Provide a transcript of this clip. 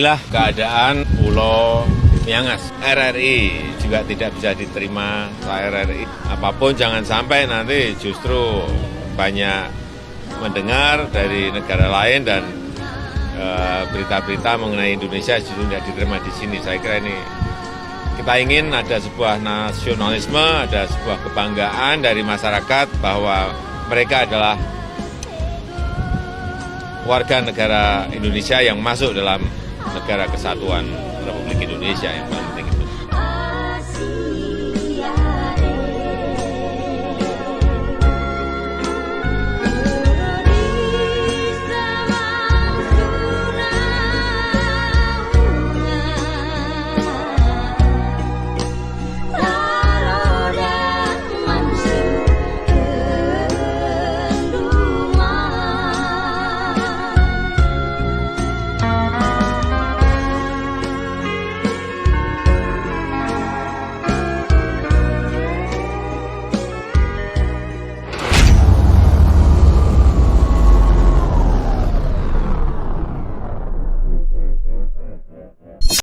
inilah keadaan Pulau Miangas. RRI juga tidak bisa diterima RRI. Apapun jangan sampai nanti justru banyak mendengar dari negara lain dan berita-berita mengenai Indonesia justru tidak diterima di sini. Saya kira ini kita ingin ada sebuah nasionalisme, ada sebuah kebanggaan dari masyarakat bahwa mereka adalah warga negara Indonesia yang masuk dalam negara kesatuan Republik Indonesia yang